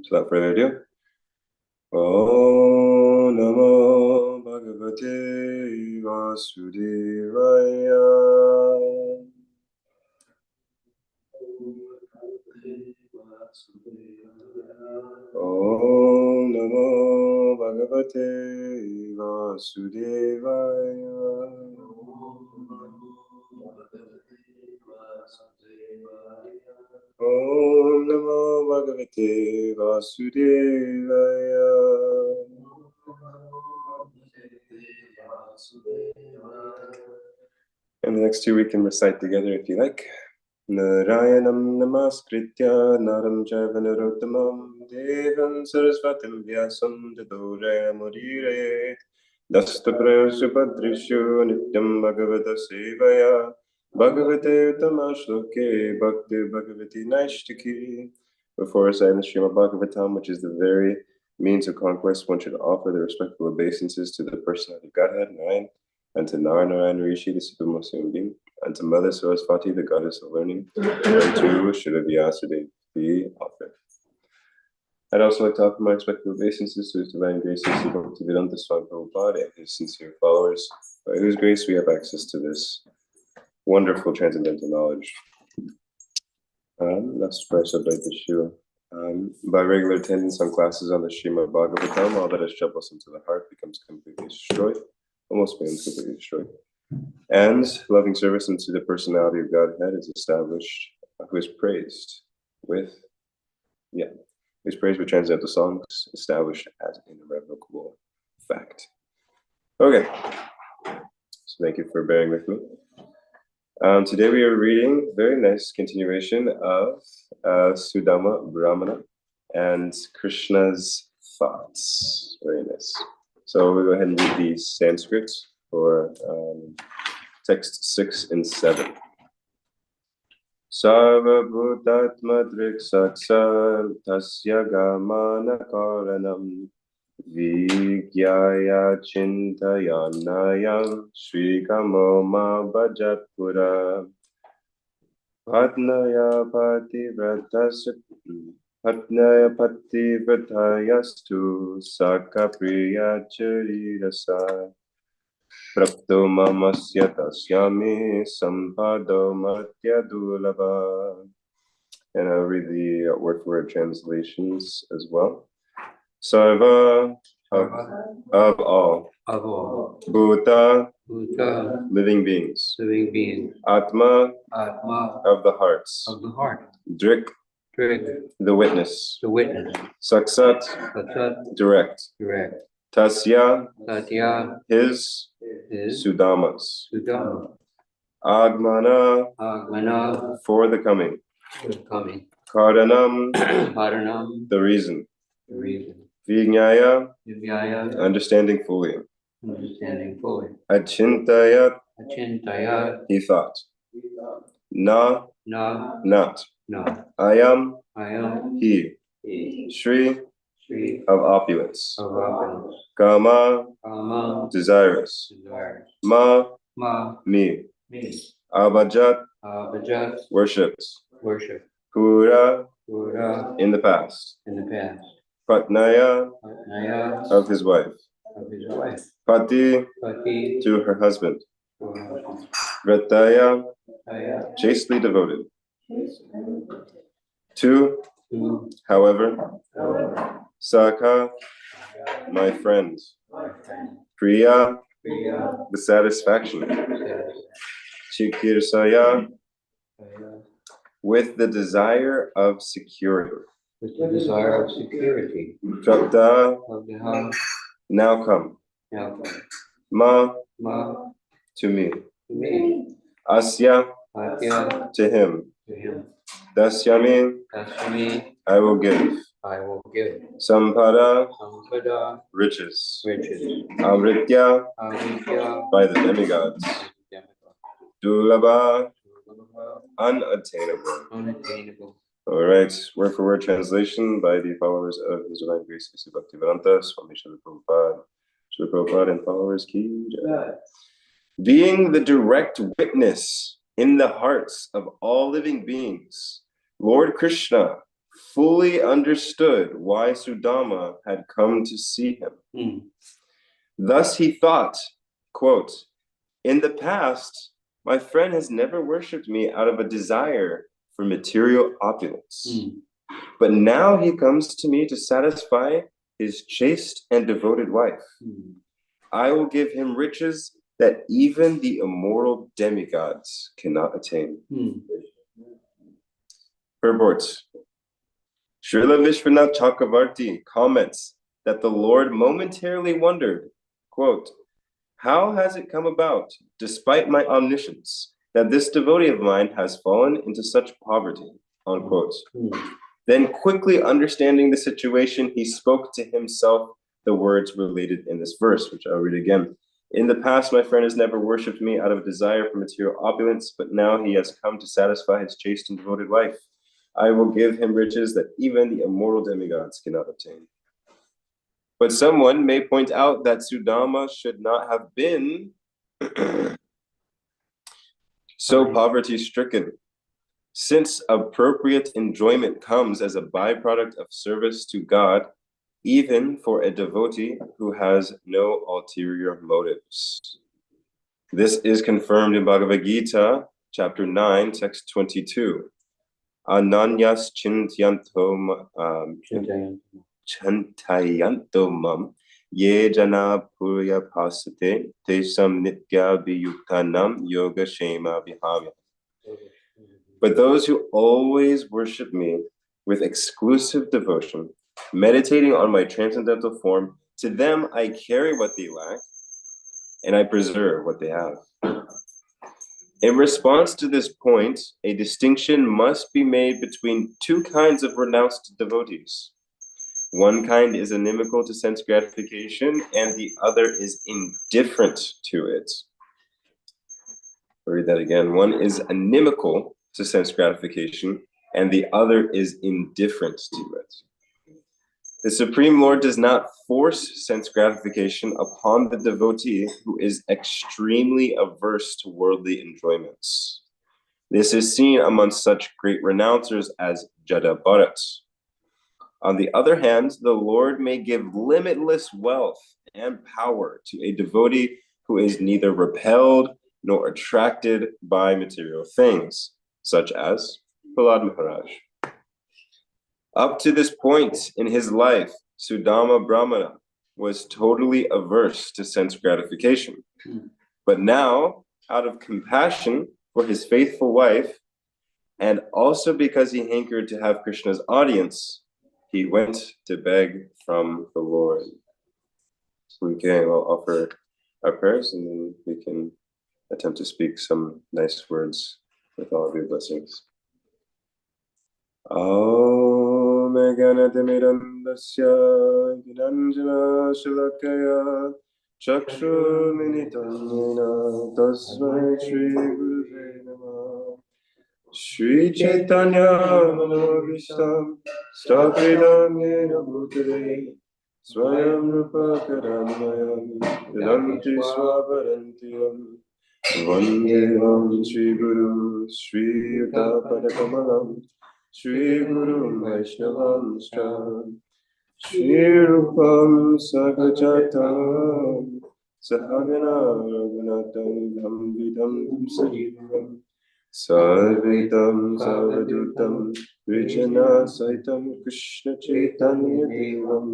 without further ado, Om Namo Bhagavate Vasudevaya. Om Namo Bhagavate Vasudevaya. Om Namo Bhagavate Vasudevaya. And the next two we can recite together if you like. Narayanam namaskritya naram chaiva narottamam devam sarasvatim vyasam tato jayamudire dastaprayo subhadrishu nityam bhagavata sevaya bhagavate uttama shloke bhakti bhagavati naishtiki. Before reciting the Srimad Bhagavatam, which is the very means of conquest, one should offer the respectful obeisances to the personality of Godhead, Narayan, and to Narayan Rishi, the supremest human being, and to Mother Saraswati, the goddess of learning, and to Shrila Vyasadeva, the author. I'd also like to offer my respectful obeisances to His Divine Grace, Bhaktivedanta Swami Prabhupada, and his sincere followers, by whose grace we have access to this wonderful transcendental knowledge. That's where I subject the Shila. By regular attendance on classes on the Srimad Bhagavatam, all that is troublesome to the heart becomes completely destroyed, almost becomes completely destroyed. And loving service unto the personality of Godhead is established, who is praised with transcendental songs, established as an irrevocable fact. Okay, so thank you for bearing with me. Today we are reading very nice continuation of Sudama Brahmana and Krishna's thoughts. Very nice. So we'll go ahead and read the Sanskrit for text 6 and 7. Sarva bhutatma driksaksar tasya gamana karanam vigyaya chintayanayam shrikamo ma bhajatpura patnaya pativrathayastu sakapriya charirasa Prapto mamasya tasyami sampado matya dulabha. And I'll read the word-for-word translations as well. Sarva, of all. Bhuta, living beings. Atma, of the hearts. Drik, the witness. Saksat, direct. Tasya, his, Sudamas. Agmana, for the coming. Karanam, the reason. Vijnaya, understanding fully. Achintayat, he thought. Na, not. Ayam, he. Shri, of opulence. Kama, desirous. Ma, me. Abhajat, worshipped. Pura, in the past. Patnaya, of his wife. Pati, to her husband. Vrataya, chastely devoted. To, however. Saka, my friend. Priya, the satisfaction. Chikirsaya, with the desire of security. Prapta, now come. Ma, to me. Asya, to him. Dasyami, I will give. Sampada, riches. Amritya, by the demigods. Dulabha, unattainable. All right, word for word translation by the followers of His Divine Grace, Bhaktivedanta Swami Srila Prabhupada and followers ki jai. Being the direct witness in the hearts of all living beings, Lord Krishna fully understood why Sudama had come to see him. Thus he thought, quote, "In the past, my friend has never worshipped me out of a desire for material opulence. But now he comes to me to satisfy his chaste and devoted wife. I will give him riches that even the immortal demigods cannot attain." Purport. Srila Vishwanath Chakravarti comments that the Lord momentarily wondered, quote, "How has it come about, despite my omniscience, that this devotee of mine has fallen into such poverty?" Unquote. Then quickly understanding the situation, he spoke to himself the words related in this verse, which I'll read again. "In the past, my friend has never worshipped me out of a desire for material opulence, but now he has come to satisfy his chaste and devoted wife. I will give him riches that even the immortal demigods cannot obtain." But someone may point out that Sudama should not have been so poverty-stricken, since appropriate enjoyment comes as a byproduct of service to God, even for a devotee who has no ulterior motives. This is confirmed in Bhagavad Gita, chapter 9, text 22. Ananyas chantayantomam ye jana purya pasate tesam nitya viyuktanam yoga shema vihamya. But those who always worship me with exclusive devotion, meditating on my transcendental form, to them I carry what they lack, and I preserve what they have. In response to this point, a distinction must be made between two kinds of renounced devotees. One kind is inimical to sense gratification, and the other is indifferent to it. I'll read that again. One is inimical to sense gratification, and the other is indifferent to it. The Supreme Lord does not force sense gratification upon the devotee who is extremely averse to worldly enjoyments. This is seen amongst such great renouncers as Jada Bharat. On the other hand, the Lord may give limitless wealth and power to a devotee who is neither repelled nor attracted by material things, such as Prahlad Maharaj. Up to this point in his life, Sudama Brahmana was totally averse to sense gratification. But now, out of compassion for his faithful wife, and also because he hankered to have Krishna's audience, he went to beg from the Lord. Okay, we'll offer our prayers and then we can attempt to speak some nice words with all of your blessings. Om Ganatamiramdasya Ginanjana Shalakaya Chakshurminitanena Tasmai Shri Guruve Namah. Shri Chaitanya Manavishtam Stapidam Yena Bhutale Swayam Rupa Karanmayam Vedanti Swaparantiyam Vandeham Shri Guru Shri Yuta Padakamalam Shri Guru Vaishnavam Shri Rupam Sagajatam Sahagana Raghunatam Dham Vidam Sajivam Sarvetam Sarvadutam Vijana Saitam Krishna Chaitanya Devam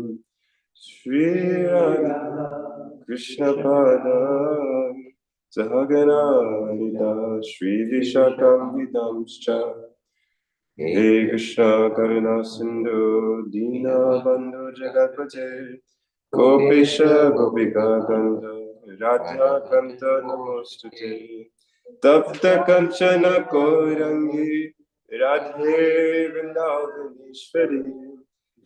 Shri Radha Krishna Padam Sahagana Nita Shri Vishakam Vidamscha. He Krishna Karuna Sindhu Dina Bandhu Jagatpate Gopesha Gopika Kanta Radha Kanta Namostute Tapta Kanchana Korangi Radhe Vrindavaneshwari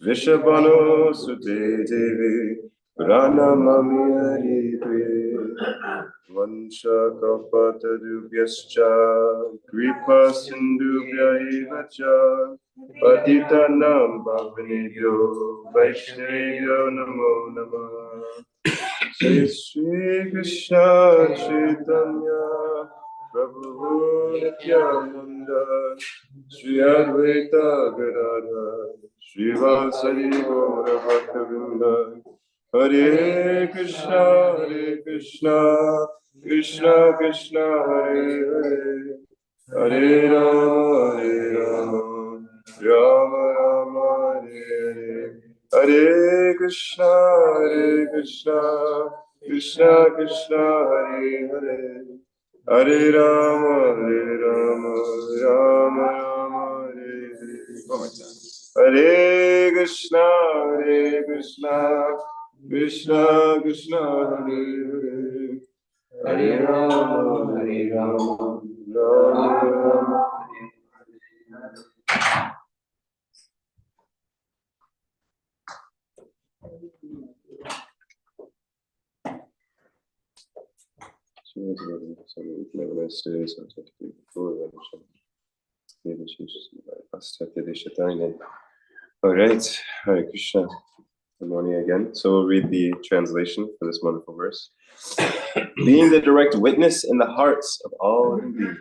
Vishabhano Sute Devi Pranamami Hari Priye Vansha Kalpatarubyascha Kripa Sindhubhya Evacha Patitanam Bhavanebhyo Vaishnavyo Namo Namah. Shri Krishna Chaitanya Prabhu Nityananda, Shri Advaita Gadadhar, Shri Vasari Gaura Bhaktavinda, Hare Krishna, Krishna Krishna, Hare Hare, Hare Rama, Rama Rama, Hare Hare, Hare Krishna, Krishna Krishna, Hare Hare, Hare Rama, Rama Rama, Hare Hare. One more time. Hare Krishna, Krishna Krishna, Hare Hare, Hare Rama, Rama Rama. All right, Hare Krishna. Good morning again. So we'll read the translation for this wonderful verse. Being the direct witness in the hearts of all living beings,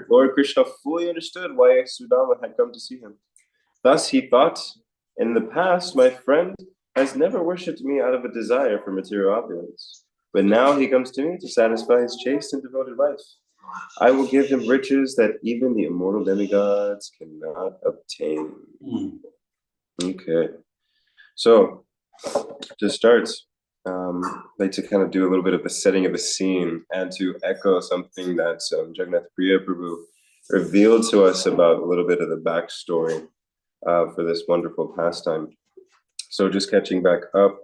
Lord Krishna fully understood why Sudama had come to see him. Thus he thought, in the past, my friend has never worshipped me out of a desire for material opulence. But now he comes to me to satisfy his chaste and devoted life. I will give him riches that even the immortal demigods cannot obtain. Okay. So, to start, I'd like to kind of do a little bit of the setting of the scene and to echo something that Jagannath Priya Prabhu revealed to us about a little bit of the backstory for this wonderful pastime. So just catching back up,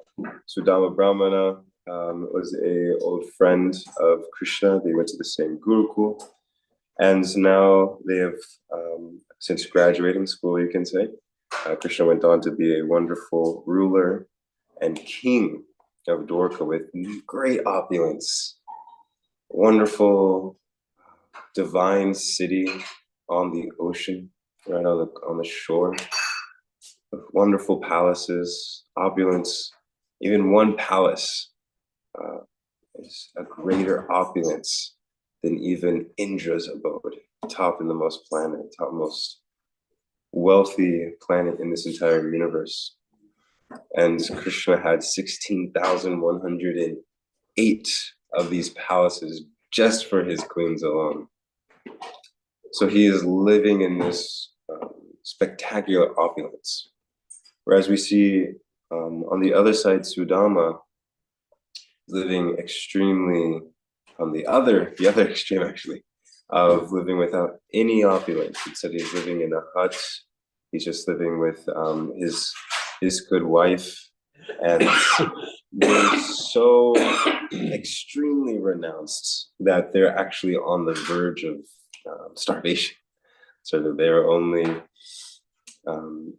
Sudama Brahmana was an old friend of Krishna. They went to the same Gurukul. And now they have, since graduating school, you can say, Krishna went on to be a wonderful ruler and king of Dwarka with great opulence, wonderful divine city on the ocean, right on the shore, with wonderful palaces, opulence. Even one palace is a greater opulence than even Indra's abode, top in the most planet, topmost wealthy planet in this entire universe. And Krishna had 16,108 of these palaces just for his queens alone. So he is living in this spectacular opulence. Whereas we see on the other side, Sudama living extremely on the other extreme, actually, of living without any opulence. Instead, he's living in a hut. He's just living with his good wife, and they're so extremely renounced that they're actually on the verge of starvation. So that they're only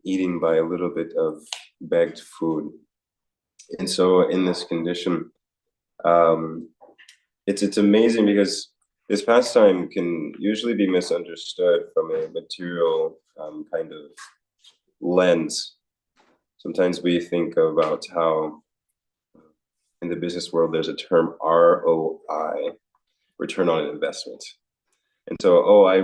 eating by a little bit of begged food. And so in this condition, it's amazing because this pastime can usually be misunderstood from a material kind of lens. Sometimes we think about how in the business world there's a term ROI, return on investment. And so, I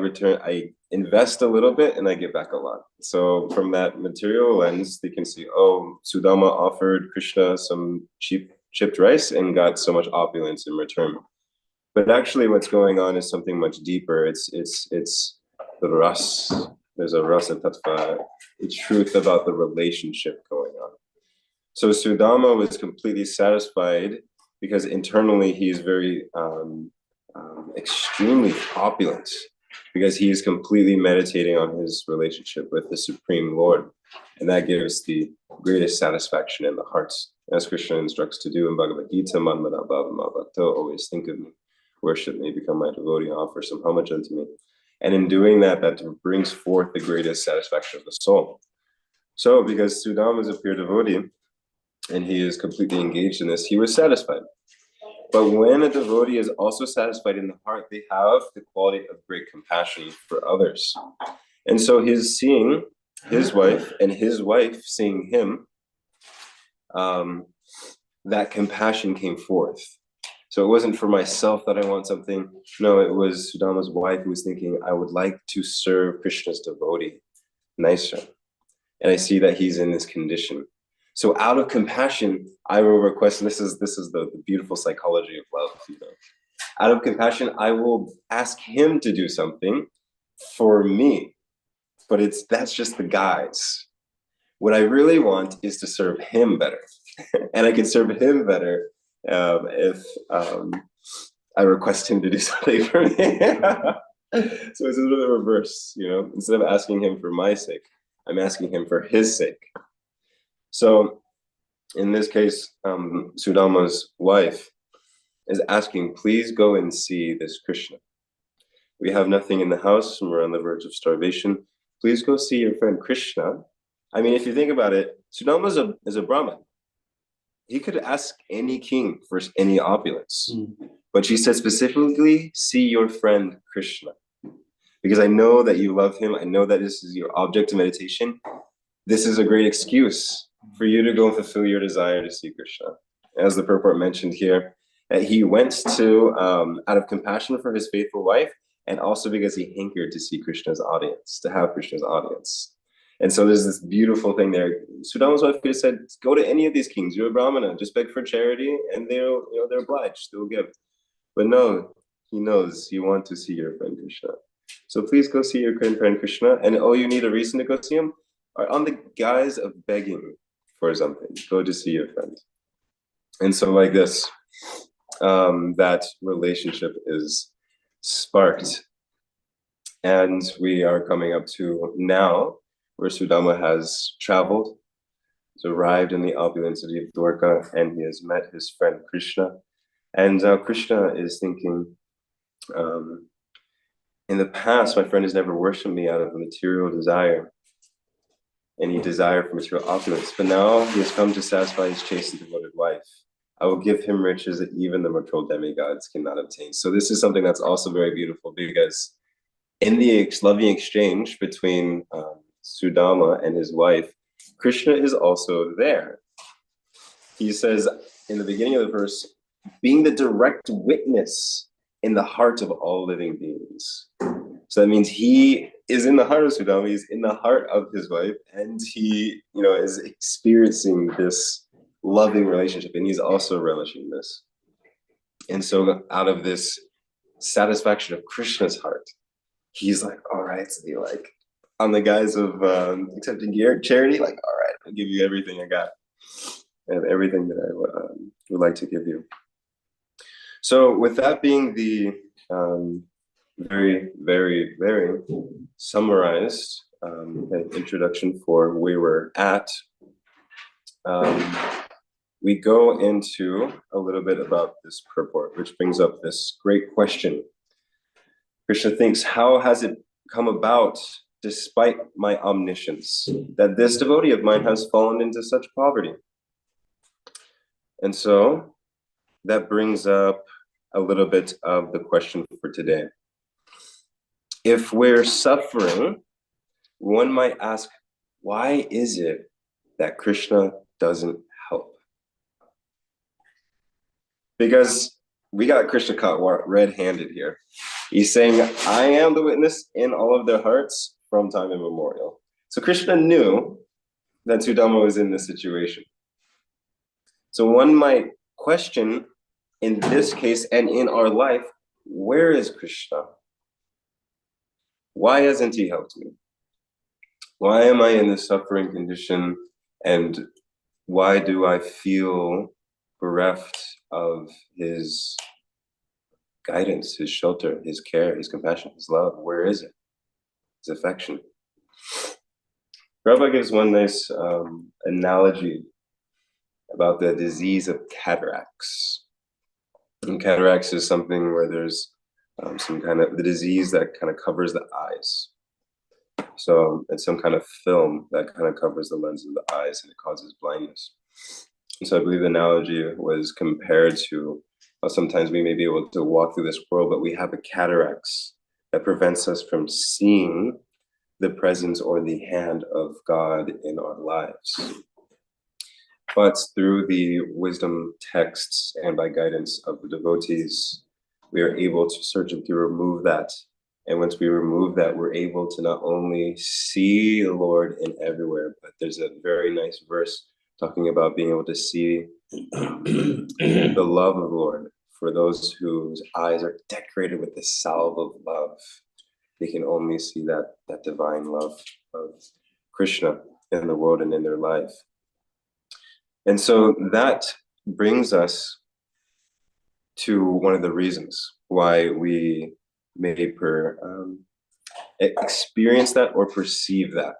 invest a little bit and I get back a lot. So from that material lens, they can see, Sudama offered Krishna some cheap chipped rice and got so much opulence in return. But actually what's going on is something much deeper. It's the ras. There's a rasa tattva, a truth about the relationship going on. So Sudama was completely satisfied because internally he is very extremely opulent, because he is completely meditating on his relationship with the Supreme Lord. And that gives the greatest satisfaction in the hearts. As Krishna instructs to do in Bhagavad Gita, Man mana bhava ma bhakto, always think of me, worship me, become my devotee, offer some homage unto me. And in doing that, that brings forth the greatest satisfaction of the soul. So because Sudama is a pure devotee, and he is completely engaged in this, he was satisfied. But when a devotee is also satisfied in the heart, they have the quality of great compassion for others. And so he's seeing his wife and his wife seeing him, that compassion came forth. So it wasn't for myself that I want something. No, it was Sudama's wife who was thinking, I would like to serve Krishna's devotee nicer. And I see that he's in this condition. So out of compassion, I will request, and this is the beautiful psychology of love, Out of compassion, I will ask him to do something for me. But that's just the guise. What I really want is to serve him better. And I can serve him better if I request him to do something for me. So it's a little bit reverse, instead of asking him for my sake, I'm asking him for his sake. So in this case, Sudama's wife is asking, please go and see this Krishna. We have nothing in the house and we're on the verge of starvation. Please go see your friend Krishna. I mean, if you think about it, Sudama is a Brahmin. He could ask any king for any opulence. But she said specifically, see your friend Krishna. Because I know that you love him. I know that this is your object of meditation. This is a great excuse for you to go and fulfill your desire to see Krishna. As the purport mentioned here, that he went to, out of compassion for his faithful wife, and also because he hankered to see Krishna's audience, to have Krishna's audience. And so there's this beautiful thing there. Sudama's wife could have said, go to any of these kings, you're a Brahmana, just beg for charity, and they're obliged, they'll give. But no, he knows you want to see your friend Krishna. So please go see your friend Krishna, and you need a reason to go see him, or on the guise of begging for something, go to see your friend. And so like this, that relationship is sparked. And we are coming up to now, where Sudama has traveled, has arrived in the opulent city of Dwarka, and he has met his friend Krishna. And Krishna is thinking, in the past, my friend has never worshipped me out of a material desire, any desire for material opulence. But now he has come to satisfy his chaste and devoted wife. I will give him riches that even the mortal demigods cannot obtain. So this is something that's also very beautiful, because in the loving exchange between Sudama and his wife, Krishna is also there. He says in the beginning of the verse, being the direct witness in the heart of all living beings. So that means he is in the heart of Sudama, he's in the heart of his wife, and he, is experiencing this loving relationship, and he's also relishing this. And so out of this satisfaction of Krishna's heart, he's like, all right, so he like, on the guise of accepting charity, like, all right, I'll give you everything I got, and everything that I would like to give you. So with that being the very, very, very summarized introduction for where we're at, we go into a little bit about this purport, which brings up this great question. Krishna thinks, how has it come about, despite my omniscience, that this devotee of mine has fallen into such poverty? And so that brings up a little bit of the question for today. If we're suffering, one might ask, why is it that Krishna doesn't help? Because we got Krishna caught red-handed here. He's saying, I am the witness in all of their hearts from time immemorial. So Krishna knew that Sudama was in this situation. So one might question, in this case and in our life, where is Krishna? Why hasn't he helped me? Why am I in this suffering condition? And why do I feel bereft of his guidance, his shelter, his care, his compassion, his love? Where is it? His affection. Prabhupada gives one nice analogy about the disease of cataracts. And cataracts is something where there's some kind of the disease that kind of covers the eyes. So it's some kind of film that kind of covers the lens of the eyes, and it causes blindness. And so I believe the analogy was compared to how sometimes we may be able to walk through this world, but we have a cataracts that prevents us from seeing the presence or the hand of God in our lives. But through the wisdom texts and by guidance of the devotees, we are able to surgically remove that. And once we remove that, we're able to not only see the Lord in everywhere, but there's a very nice verse talking about being able to see the love of the Lord for those whose eyes are decorated with the salve of love. They can only see that divine love of Krishna in the world and in their life. And so that brings us to one of the reasons why we may experience that or perceive that.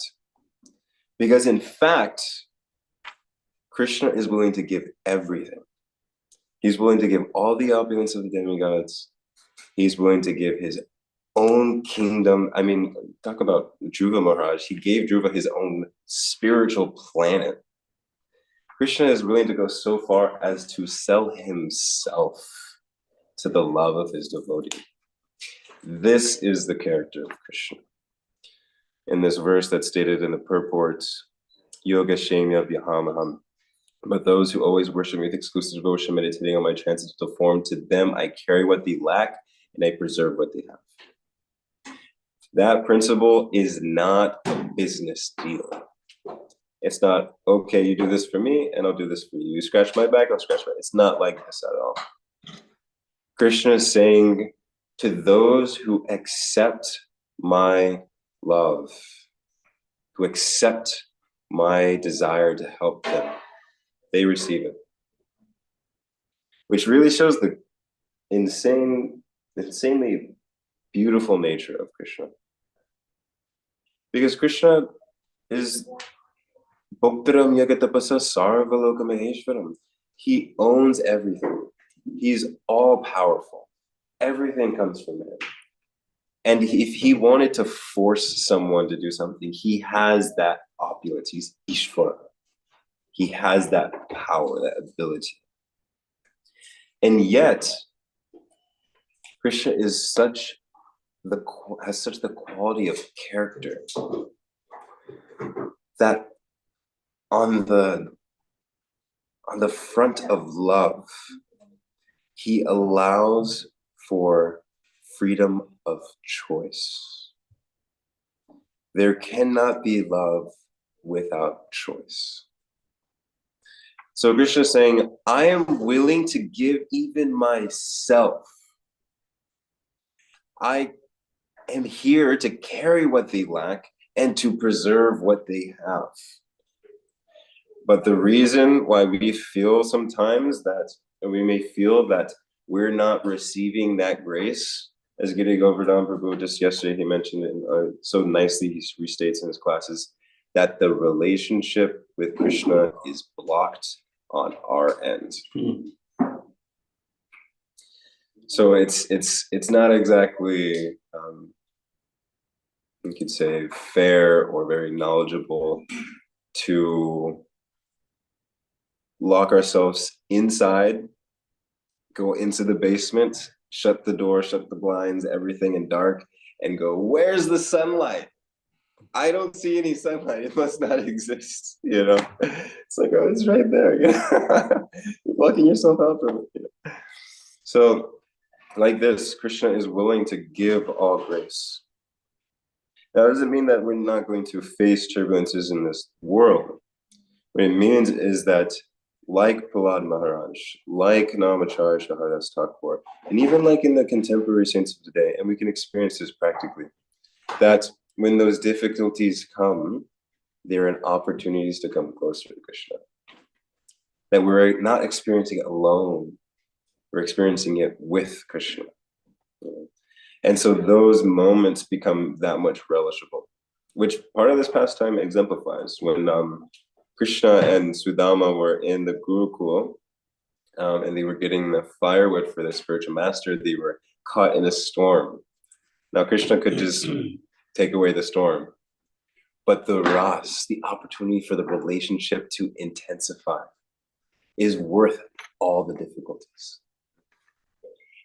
Because in fact, Krishna is willing to give everything. He's willing to give all the opulence of the demigods. He's willing to give his own kingdom. I mean, talk about Dhruva Maharaj. He gave Dhruva his own spiritual planet. Krishna is willing to go so far as to sell himself to the love of his devotee. This is the character of Krishna. In this verse that's stated in the purport, Yoga Shemya Vyahamaham. But those who always worship me with exclusive devotion, meditating on my transcendental form, to them I carry what they lack and I preserve what they have. That principle is not a business deal. It's not, okay, you do this for me and I'll do this for you. You scratch my back, I'll scratch my back. It's not like this at all. Krishna is saying to those who accept my love, who accept my desire to help them, they receive it. Which really shows the insanely beautiful nature of Krishna. Because Krishna is Bhoktaram Yagatapasa Sarvaloka Maheshwaram. He owns everything. He's all powerful. Everything comes from him. And if he wanted to force someone to do something, he has that opulence. He's Ishvara. He has that power, that ability. And yet, Krishna is has such the quality of character that on the front of love, he allows for freedom of choice. There cannot be love without choice. So Krishna is saying, I am willing to give even myself. I am here to carry what they lack and to preserve what they have. But the reason why we feel sometimes that, and we may feel that we're not receiving that grace, as Giri Govardhan Prabhu just yesterday, he mentioned it so nicely, he restates in his classes, that the relationship with Krishna is blocked on our end. So it's not exactly, we could say, fair or very knowledgeable to lock ourselves inside, go into the basement, shut the door, shut the blinds, everything in dark, and go, where's the sunlight? I don't see any sunlight. It must not exist, you know? It's like, oh, it's right there. You know? You're blocking yourself out from it. You know? So, like this, Krishna is willing to give all grace. Now, it doesn't mean that we're not going to face turbulences in this world. What it means is that, like Prahlad Maharaj, like Namacharya Shahadas Thakur, and even like in the contemporary saints of today, and we can experience this practically, that when those difficulties come, they're an opportunities to come closer to Krishna. That we're not experiencing it alone, we're experiencing it with Krishna. And so those moments become that much relishable, which part of this pastime exemplifies when Krishna and Sudama were in the Gurukul, and they were getting the firewood for their spiritual master. They were caught in a storm. Now Krishna could just take away the storm, but the ras, the opportunity for the relationship to intensify, is worth all the difficulties.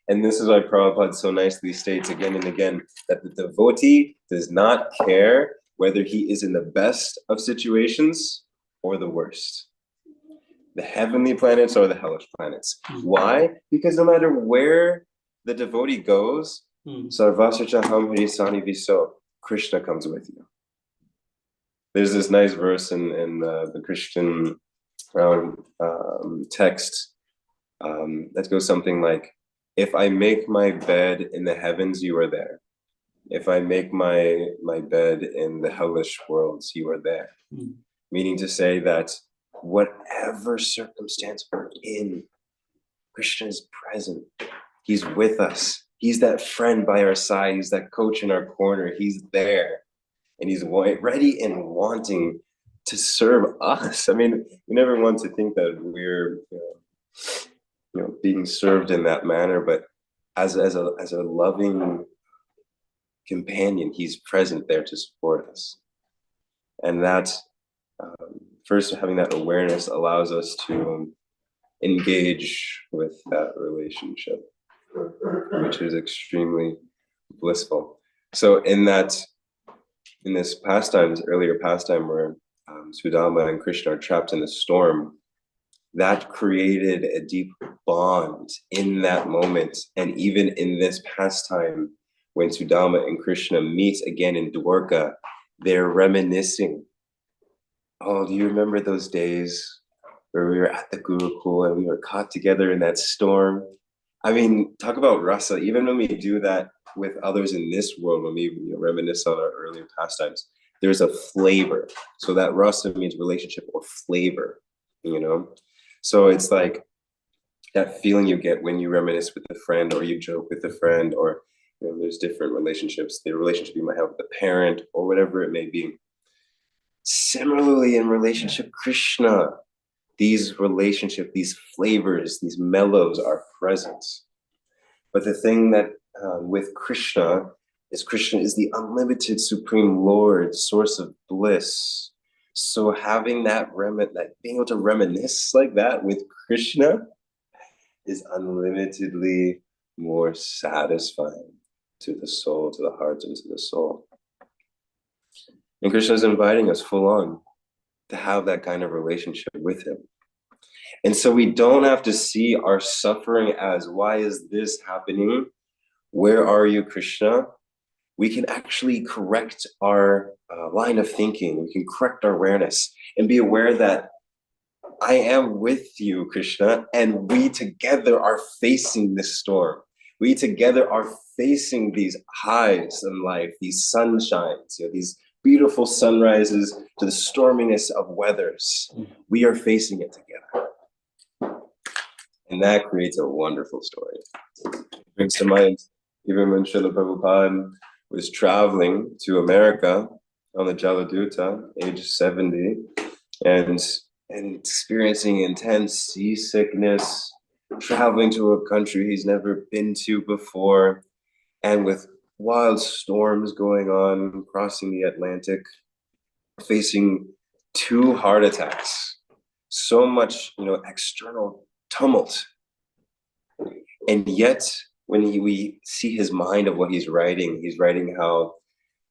And this is why Prabhupada so nicely states again and again that the devotee does not care whether he is in the best of situations or the worst. the heavenly planets or the hellish planets. Why? Because no matter where the devotee goes, Sarvasya Chaham Harisani Viso, Krishna comes with you. There's this nice verse in the Christian text that goes something like, if I make my bed in the heavens, you are there. If I make my bed in the hellish worlds, you are there. Meaning to say that whatever circumstance we're in, Krishna is present. He's with us. He's that friend by our side. He's that coach in our corner. He's there. And he's ready and wanting to serve us. I mean, we never want to think that we're being served in that manner, but as a loving companion, he's present there to support us. And that first, having that awareness allows us to engage with that relationship, which is extremely blissful. So in this earlier pastime where Sudama and Krishna are trapped in the storm, that created a deep bond in that moment. And even in this pastime, when Sudama and Krishna meet again in Dwarka, they're reminiscing. Oh, do you remember those days where we were at the Gurukul and we were caught together in that storm? I mean, talk about rasa. Even when we do that with others in this world, when we reminisce on our earlier pastimes, there's a flavor. So that rasa means relationship or flavor, So it's like that feeling you get when you reminisce with a friend or you joke with a friend, or there's different relationships, the relationship you might have with a parent or whatever it may be. Similarly, in relationship Krishna, these relationships, these flavors, these mellows are present. But the thing that with Krishna is the unlimited Supreme Lord, source of bliss. So having that being able to reminisce like that with Krishna is unlimitedly more satisfying to the soul, to the heart, and to the soul. And Krishna is inviting us full on to have that kind of relationship with him. And so we don't have to see our suffering as, why is this happening? Where are you, Krishna? We can actually correct our line of thinking. We can correct our awareness and be aware that I am with you, Krishna, and we together are facing this storm. We together are facing these highs in life, these sunshines, these beautiful sunrises to the storminess of weathers. We are facing it together. And that creates a wonderful story. It brings to mind, even when Srila Prabhupada was traveling to America on the Jaladuta, age 70, and experiencing intense seasickness, traveling to a country he's never been to before, and with wild storms going on, crossing the Atlantic, facing 2 heart attacks, so much, external tumult. And yet, when we see his mind of what he's writing how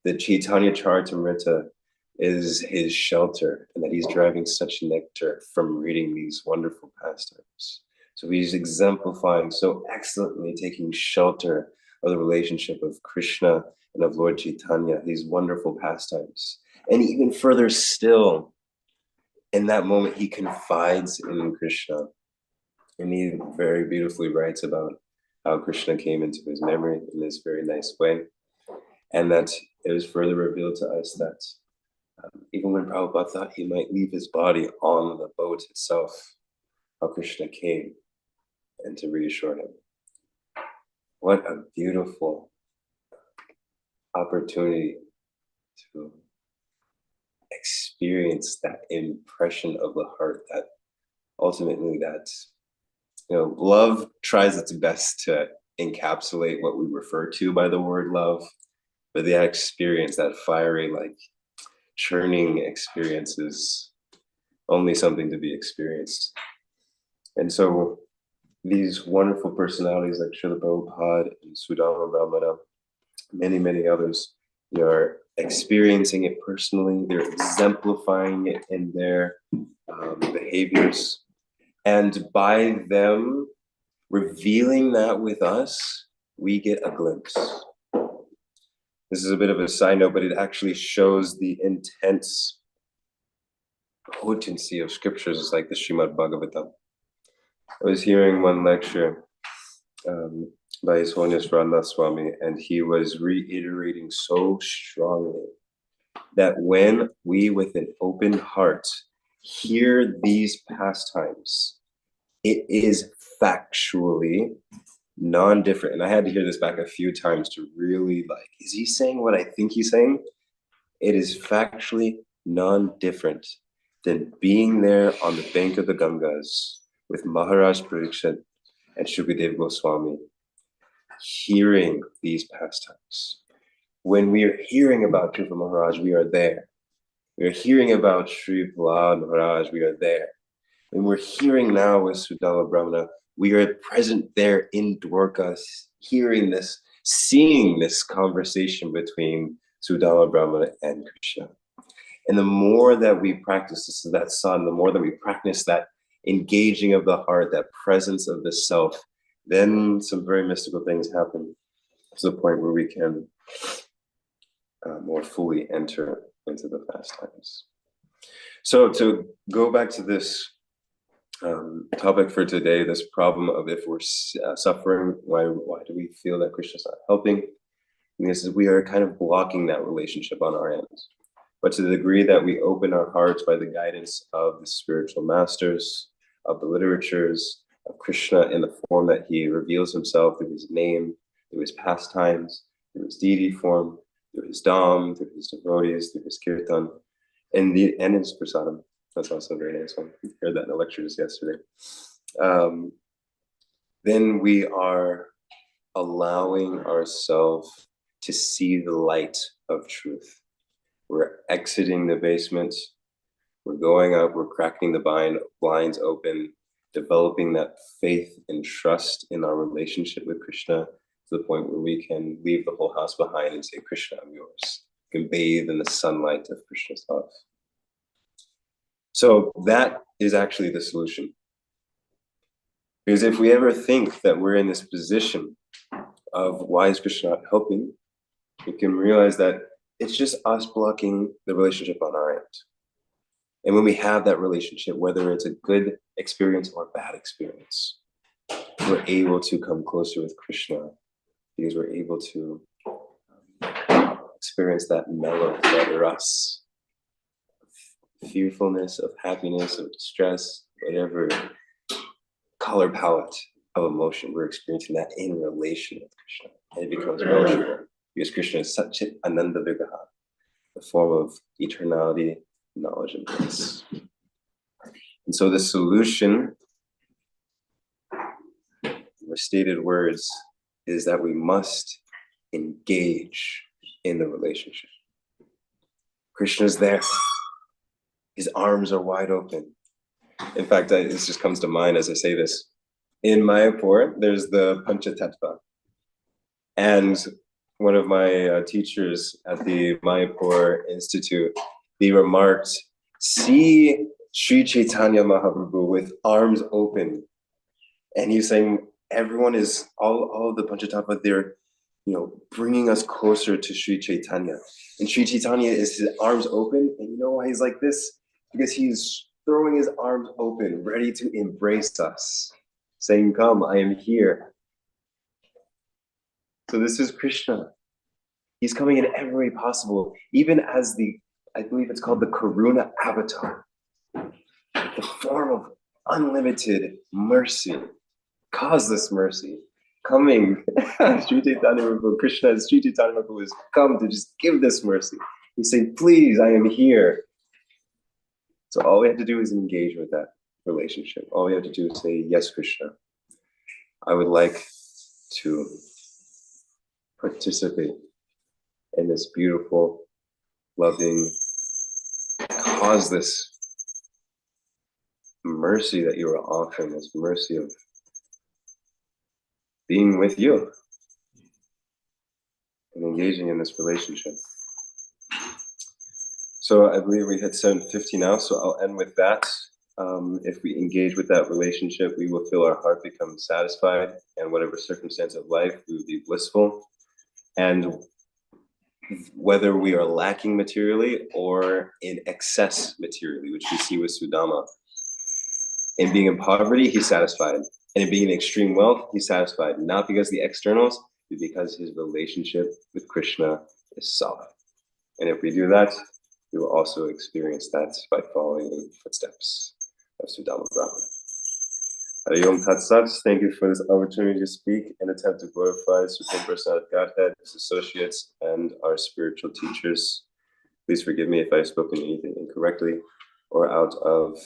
the Chaitanya Charitamrita is his shelter, and that he's deriving such nectar from reading these wonderful pastimes. So he's exemplifying so excellently, taking shelter of the relationship of Krishna and of Lord Chaitanya, these wonderful pastimes. And even further still, in that moment, he confides in Krishna. And he very beautifully writes about how Krishna came into his memory in this very nice way. And that it was further revealed to us that even when Prabhupada thought he might leave his body on the boat itself, how Krishna came and to reassure him. What a beautiful opportunity to experience that impression of the heart, that ultimately that, love tries its best to encapsulate what we refer to by the word love, but that experience, that fiery, churning experience, is only something to be experienced. And so these wonderful personalities like Srila Prabhupada and Sudama Ramana, many, many others, they are experiencing it personally. They're exemplifying it in their behaviors. And by them revealing that with us, we get a glimpse. This is a bit of a side note, but it actually shows the intense potency of scriptures like the Srimad Bhagavatam. I was hearing one lecture by His Holiness Radha Swami, and he was reiterating so strongly that when we, with an open heart, hear these pastimes, it is factually non-different. And I had to hear this back a few times to really is he saying what I think he's saying? It is factually non-different than being there on the bank of the Gangas with Maharaj Parikshit and Shukadev Goswami, hearing these pastimes. When we are hearing about Kripa Maharaj, we are there. We are hearing about Sri Prahlad Maharaj, we are there. When we're hearing now with Sudala Brahmana, we are present there in Dwarka, hearing this, seeing this conversation between Sudala Brahmana and Krishna. And the more that we practice this, that sun, the more that we practice that engaging of the heart, that presence of the self, then some very mystical things happen to the point where we can more fully enter into the pastimes. So to go back to this topic for today, this problem of if we're suffering, why do we feel that Krishna's not helping? And this is, we are kind of blocking that relationship on our end. But to the degree that we open our hearts by the guidance of the spiritual masters, of the literatures, of Krishna in the form that he reveals himself through his name, through his pastimes, through his deity form, through his dham, through his devotees, through his kirtan, and his prasadam. That's also a very nice one. I heard that in a lecture just yesterday. Then we are allowing ourselves to see the light of truth. We're exiting the basement. We're going up. We're cracking the blinds open, developing that faith and trust in our relationship with Krishna to the point where we can leave the whole house behind and say, Krishna, I'm yours. We can bathe in the sunlight of Krishna's love. So that is actually the solution. Because if we ever think that we're in this position of why is Krishna not helping, we can realize that it's just us blocking the relationship on our end. And when we have that relationship, whether it's a good experience or a bad experience, we're able to come closer with Krishna because we're able to experience that mellow, that ras, fearfulness, of happiness, of distress, whatever color palette of emotion, we're experiencing that in relation with Krishna. And it becomes emotional because Krishna is such an Ananda Vigraha, the form of eternality, knowledge, and bliss. And so the solution, with stated words, is that we must engage in the relationship. Krishna's there. His arms are wide open. In fact, this just comes to mind as I say this. In Mayapur, there's the Panchatattva. And one of my teachers at the Mayapur Institute, he remarked, see Sri Chaitanya Mahaprabhu with arms open. And he's saying, everyone is, all of the Panchatattva, they're, bringing us closer to Sri Chaitanya. And Sri Chaitanya is his arms open. And you know why he's like this? Because he's throwing his arms open, ready to embrace us, saying, come, I am here. So this is Krishna. He's coming in every way possible, even as I believe it's called the Karuna Avatar, the form of unlimited mercy, causeless mercy, coming. Sri Chaitanya Mahaprabhu, Krishna, Sri Chaitanya Mahaprabhu has come to just give this mercy. He's saying, please, I am here. So all we have to do is engage with that relationship. All we have to do is say, yes, Krishna, I would like to participate in this beautiful, loving, causeless mercy that you are offering, this mercy of being with you and engaging in this relationship. So I believe we hit 7:50 now, so I'll end with that. If we engage with that relationship, we will feel our heart become satisfied, and whatever circumstance of life, we will be blissful. And whether we are lacking materially or in excess materially, which we see with Sudama, in being in poverty, he's satisfied. And in being in extreme wealth, he's satisfied, not because of the externals, but because his relationship with Krishna is solid. And if we do that, we will also experience that by following in the footsteps of Sudama Brahmana. Hari Om Tat Sat. Thank you for this opportunity to speak and attempt to glorify the Supreme Personality of Godhead, His associates, and our spiritual teachers. Please forgive me if I've spoken anything incorrectly or out of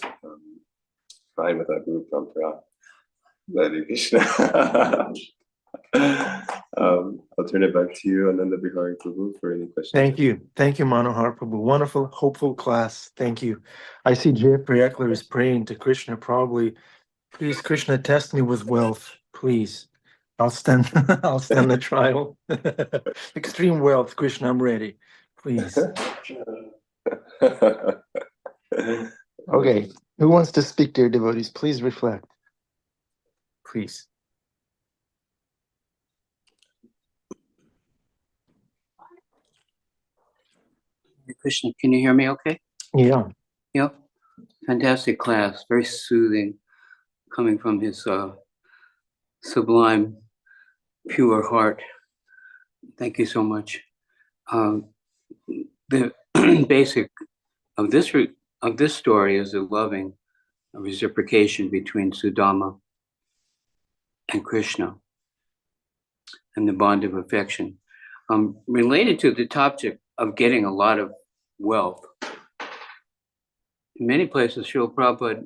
line with our Guru Parampara. Hare Krishna. I'll turn it back to you, Ananda Bihari Prabhu, for any questions. Thank you. Thank you, Manohara Prabhu. Wonderful, hopeful class. Thank you. I see Jay Prayaklar is praying to Krishna, probably. Please, Krishna, test me with wealth, please. I'll stand I'll stand the trial. Extreme wealth, Krishna, I'm ready. Please. Okay. Who wants to speak, dear devotees? Please reflect. Please. Krishna, can you hear me okay? Yeah. Yep. Fantastic class, very soothing, coming from his sublime, pure heart. Thank you so much. The basic of this story is a loving reciprocation between Sudama and Krishna and the bond of affection. Related to the topic of getting a lot of wealth, in many places, Srila Prabhupada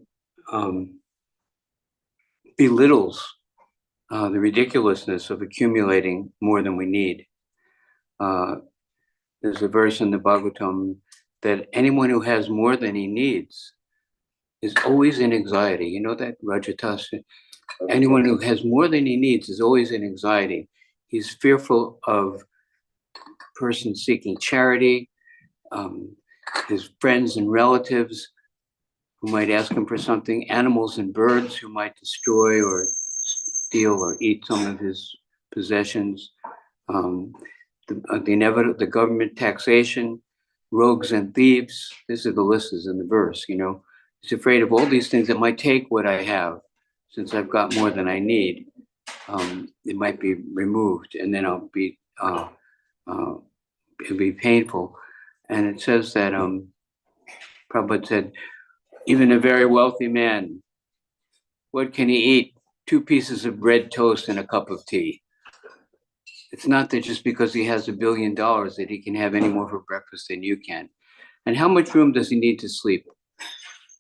belittles the ridiculousness of accumulating more than we need. There's a verse in the Bhagavatam that anyone who has more than he needs is always in anxiety. You know that, Rajatasa? Anyone who has more than he needs is always in anxiety. He's fearful of persons seeking charity, his friends and relatives who might ask him for something, animals and birds who might destroy or steal or eat some of his possessions, the government taxation, rogues and thieves. This is the list is in the verse, you know. He's afraid of all these things that might take what I have, since I've got more than I need. It might be removed, and then it'll be painful. And it says that Prabhupada said, even a very wealthy man, what can he eat? 2 pieces of bread toast and a cup of tea. It's not that just because he has $1 billion that he can have any more for breakfast than you can. And how much room does he need to sleep?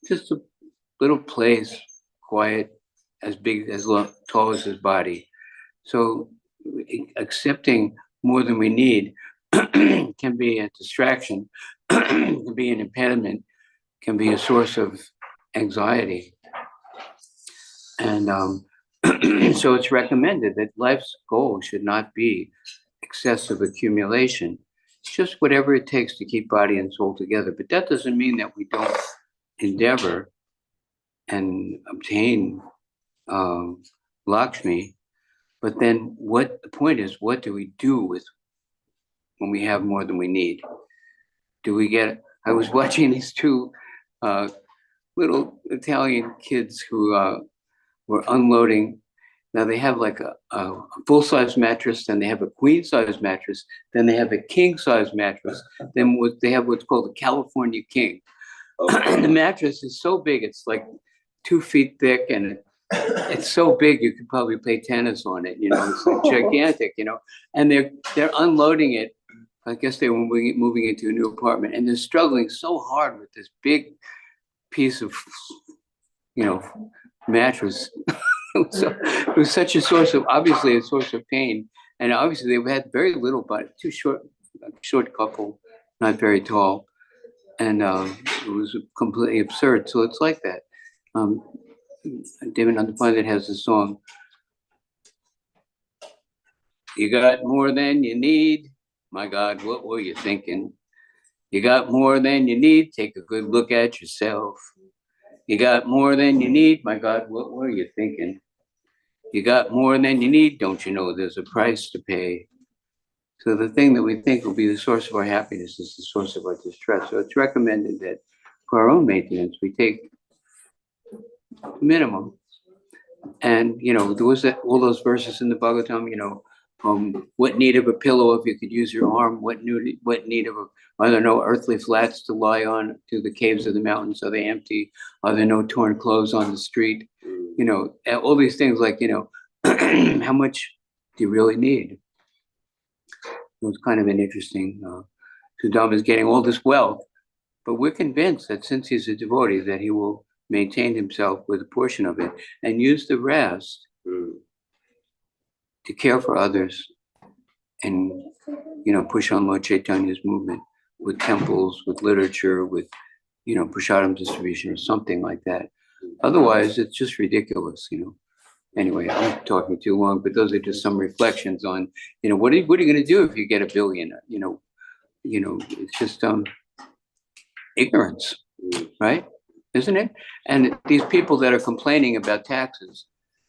Just a little place, quiet, as big, as tall as his body. So accepting more than we need can be a distraction, can be an impediment, can be a source of anxiety. And so it's recommended that life's goal should not be excessive accumulation. It's just whatever it takes to keep body and soul together. But that doesn't mean that we don't endeavor and obtain Lakshmi. But then the point is, what do we do with when we have more than we need? I was watching these 2 little Italian kids who were unloading. Now they have like a full-size mattress, then they have a queen-size mattress, then they have a king-size mattress, then they have what's called a California King. And the mattress is so big, it's like 2 feet thick, and it's so big you could probably play tennis on it. You know, it's like gigantic. You know, and they're unloading it. I guess they were moving into a new apartment, and they're struggling so hard with this big piece of, mattress. It was such a source of pain, and obviously they had very little, but short couple, not very tall, and it was completely absurd. So it's like that. David Underpine has a song. You got more than you need. My God, what were you thinking? You got more than you need. Take a good look at yourself. You got more than you need. My God, what were you thinking? You got more than you need. Don't you know there's a price to pay? So the thing that we think will be the source of our happiness is the source of our distress. So it's recommended that for our own maintenance, we take minimum. And, there was all those verses in the Bhagavatam, what need of a pillow if you could use your arm? What need of are there no earthly flats to lie on to the caves of the mountains? Are they empty? Are there no torn clothes on the street? And all these things like, how much do you really need? It was kind of an interesting, Sudama is getting all this wealth, but we're convinced that since he's a devotee, that he will maintain himself with a portion of it and use the rest to care for others and, push on Lord Chaitanya's movement with temples, with literature, with, prasadam distribution or something like that. Otherwise, it's just ridiculous, Anyway, I'm talking too long, but those are just some reflections on, what are you going to do if you get $1 billion? It's just ignorance, right? Isn't it? And these people that are complaining about taxes,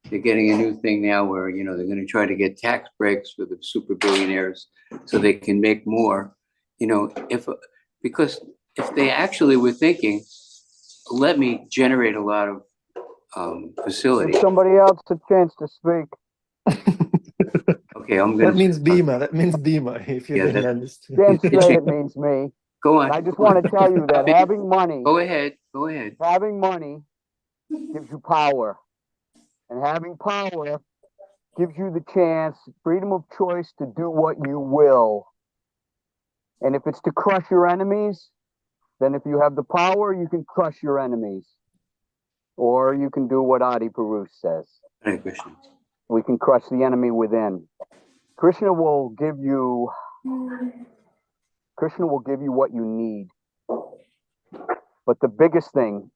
they're getting a new thing now where, they're going to try to get tax breaks for the super billionaires so they can make more, because if they actually were thinking, let me generate a lot of facility. Give somebody else a chance to speak. Okay, I'm going to. That means Bhima. That means Bhima. If you didn't understand. Damn straight it means me. Go on. I just want to tell you that having money. Go ahead. Having money gives you power. And having power gives you the chance, freedom of choice to do what you will. And if it's to crush your enemies, then if you have the power, you can crush your enemies. Or you can do what Adi Purush says. Hare Krishna. We can crush the enemy within. Krishna will give you what you need. But the biggest thing,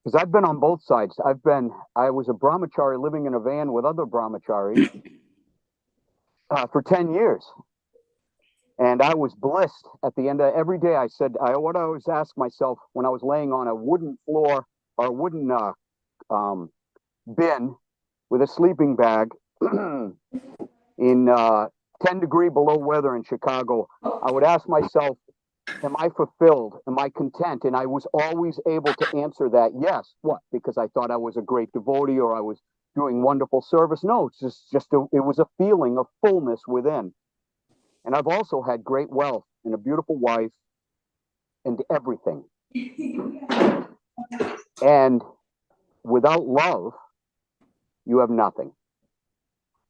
because I've been on both sides. I was a brahmachari living in a van with other brahmacharis for 10 years. And I was blissed at the end of every day. I always asked myself when I was laying on a wooden floor or a wooden bin with a sleeping bag in 10-degree below weather in Chicago, I would ask myself, am I fulfilled? Am I content? And I was always able to answer that yes. What? Because I thought I was a great devotee or I was doing wonderful service? No, it's it was a feeling of fullness within. And I've also had great wealth and a beautiful wife and everything. And without love, you have nothing.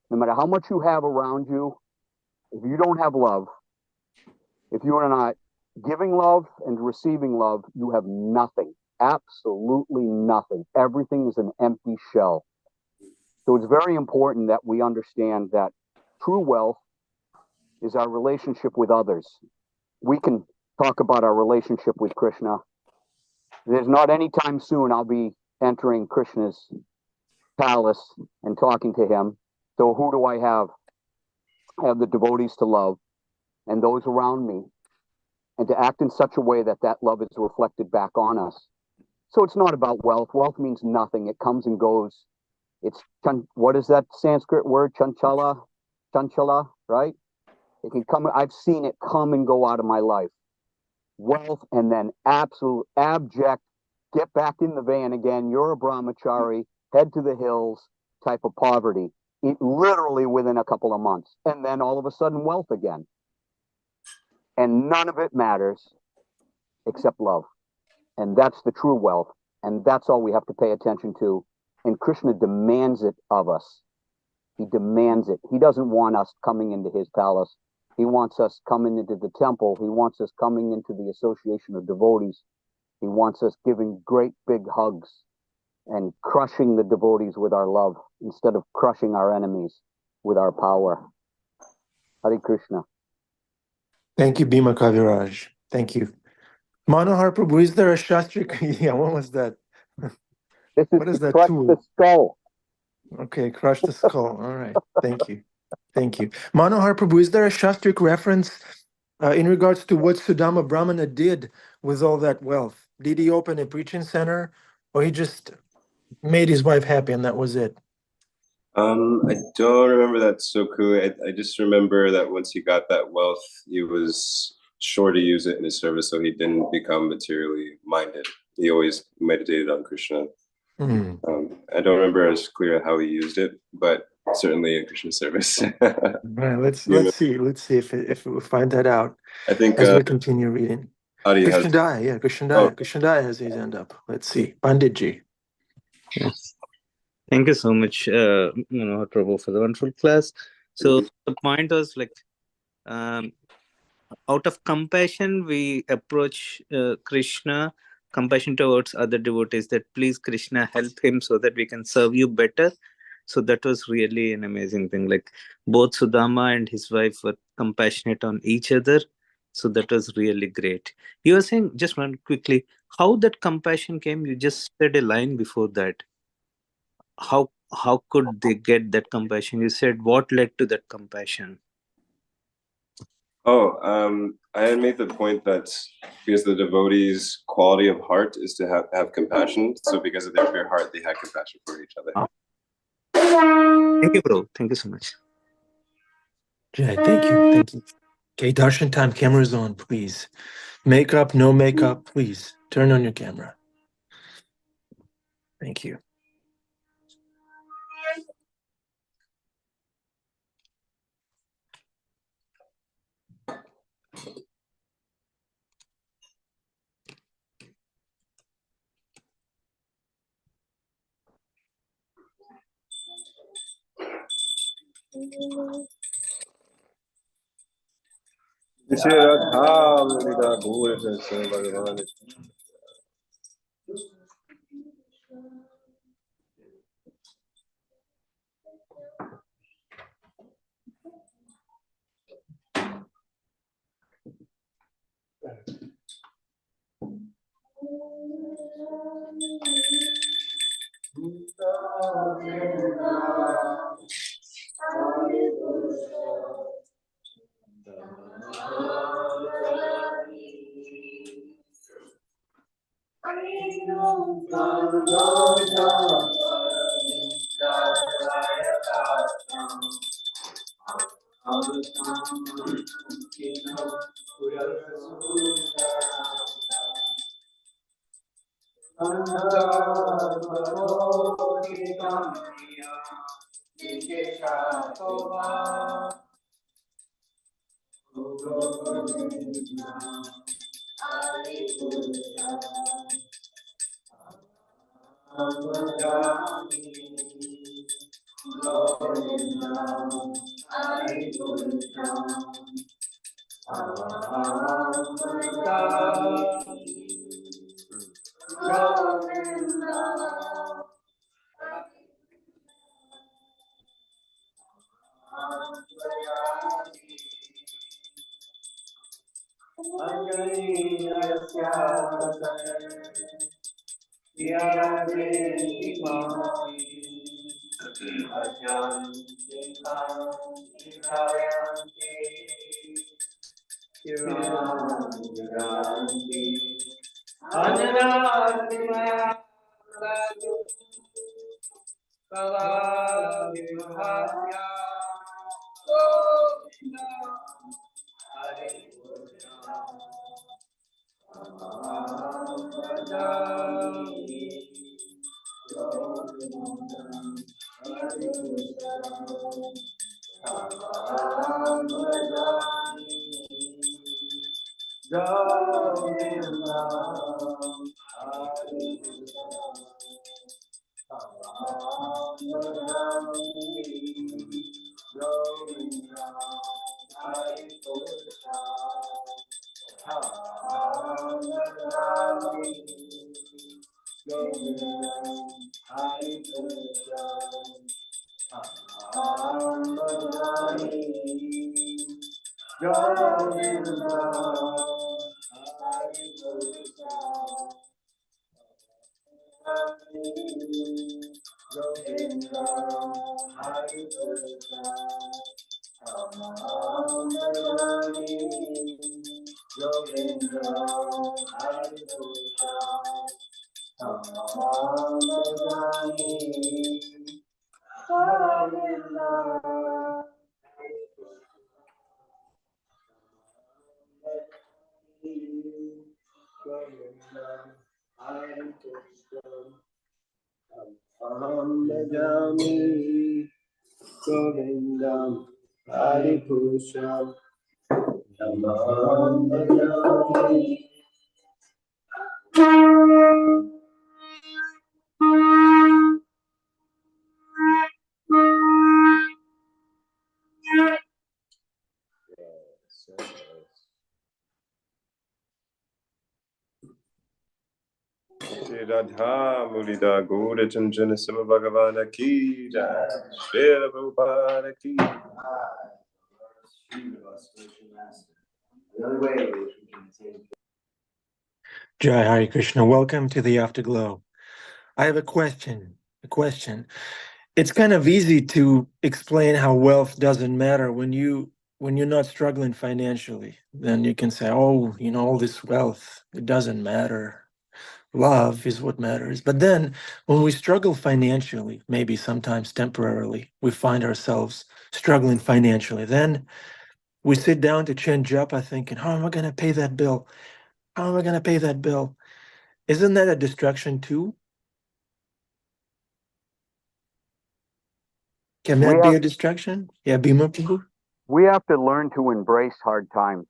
No matter how much you have around you, if you don't have love, if you are not giving love and receiving love, you have nothing. Absolutely nothing. Everything is an empty shell. So it's very important that we understand that true wealth is our relationship with others. We can talk about our relationship with Krishna. There's not any time soon I'll be entering Krishna's palace and talking to him. So who do I have? I have the devotees to love and those around me, and to act in such a way that that love is reflected back on us. So it's not about wealth. Wealth means nothing. It comes and goes. It's, what is that Sanskrit word? Chanchala, right? It can come. I've seen it come and go out of my life. Wealth and then absolute abject, get back in the van again. You're a brahmachari, head to the hills type of poverty. It literally within a couple of months. And then all of a sudden wealth again. And none of it matters except love. And that's the true wealth. And that's all we have to pay attention to. And Krishna demands it of us. He demands it. He doesn't want us coming into his palace. He wants us coming into the temple. He wants us coming into the association of devotees. He wants us giving great big hugs and crushing the devotees with our love instead of crushing our enemies with our power. Hare Krishna. Thank you, Bhima Kaviraj. Thank you. Manohar Prabhu, is there a Shastric? Yeah, what was that? What is that crush tool? the skull. Okay, crush the skull. All right. Thank you. Thank you. Manohar Prabhu, is there a Shastric reference in regards to what Sudama Brahmana did with all that wealth? Did he open a preaching center or he just made his wife happy and that was it? I don't remember that so clearly. I just remember that once he got that wealth, he was sure to use it in his service, so he didn't become materially minded. He always meditated on Krishna. I don't remember as clear how he used it, but certainly in Krishna service. Right, let's see if we find that out I think as we continue reading. Adi has. Krishnadaya has his hand up. Let's see, Panditji. Yes. Thank you so much, Manohar Prabhu, for the wonderful class. So the point was like, out of compassion, we approach Krishna, compassion towards other devotees, that please, Krishna, help him so that we can serve you better. So that was really an amazing thing. Like both Sudama and his wife were compassionate on each other. So that was really great. You were saying, just one quickly, how that compassion came. You just said a line before that. How could they get that compassion? You said what led to that compassion? I had made the point that because the devotees' quality of heart is to have compassion, so because of their pure heart, they had compassion for each other. Thank you, bro. Thank you so much. Jay, thank you. Okay, darshan time, camera's on, please. Makeup, no makeup, please. Turn on your camera. Thank you. Govindam Hari Purusham Tamaham Bhajami. Shri Radha Murida Gaura Chandana Sama Bhagavana Ki Jai, Shri Prabhupada Ki Jai Hare Krishna. Welcome to the Afterglow. I have a question. It's kind of easy to explain how wealth doesn't matter when you're not struggling financially. Then you can say, oh, all this wealth, it doesn't matter. Love is what matters. But then when we struggle financially, maybe sometimes temporarily, we find ourselves struggling financially. Then we sit down to chant japa thinking, how am I going to pay that bill? How am I going to pay that bill? Isn't that a distraction too? Can that be a distraction? Yeah, Bhima Prabhu? We have to learn to embrace hard times.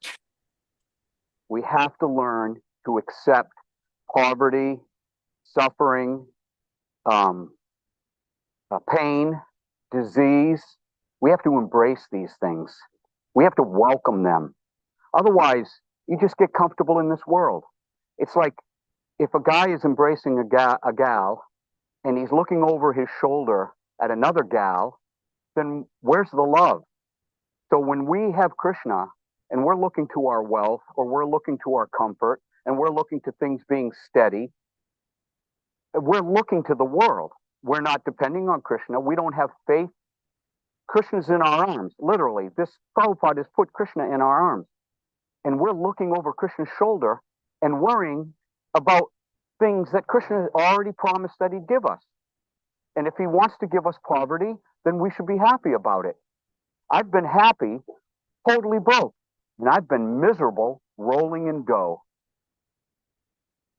We have to learn to accept poverty, suffering, pain, disease. We have to embrace these things. We have to welcome them. Otherwise, you just get comfortable in this world. It's like if a guy is embracing a gal and he's looking over his shoulder at another gal, then where's the love? So when we have Krishna and we're looking to our wealth or we're looking to our comfort and we're looking to things being steady, we're looking to the world. We're not depending on Krishna. We don't have faith. Krishna's in our arms, literally. This Prabhupada has put Krishna in our arms. And we're looking over Krishna's shoulder and worrying about things that Krishna already promised that he'd give us. And if he wants to give us poverty, then we should be happy about it. I've been happy, totally broke. And I've been miserable, rolling in dough.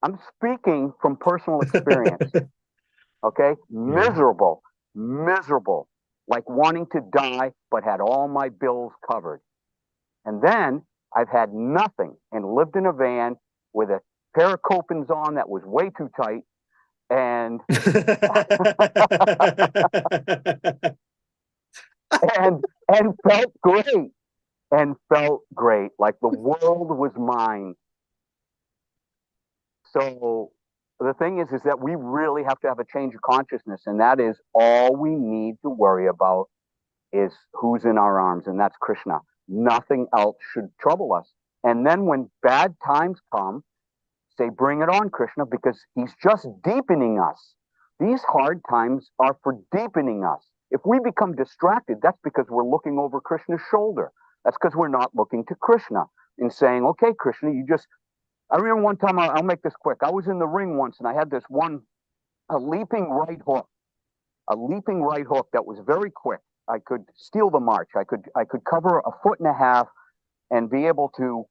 I'm speaking from personal experience. Okay? Miserable, like wanting to die, but had all my bills covered. And then I've had nothing and lived in a van with a pair of copings on that was way too tight and and felt great, like the world was mine. So the thing is that we really have to have a change of consciousness, and that is all we need to worry about is who's in our arms, and that's Krishna. Nothing else should trouble us. And then when bad times come, say, bring it on, Krishna, because he's just deepening us. These hard times are for deepening us. If we become distracted, that's because we're looking over Krishna's shoulder. That's because we're not looking to Krishna and saying, okay, Krishna, I remember one time, I'll make this quick. I was in the ring once and I had this a leaping right hook that was very quick. I could steal the march. I could cover a foot and a half and be able to,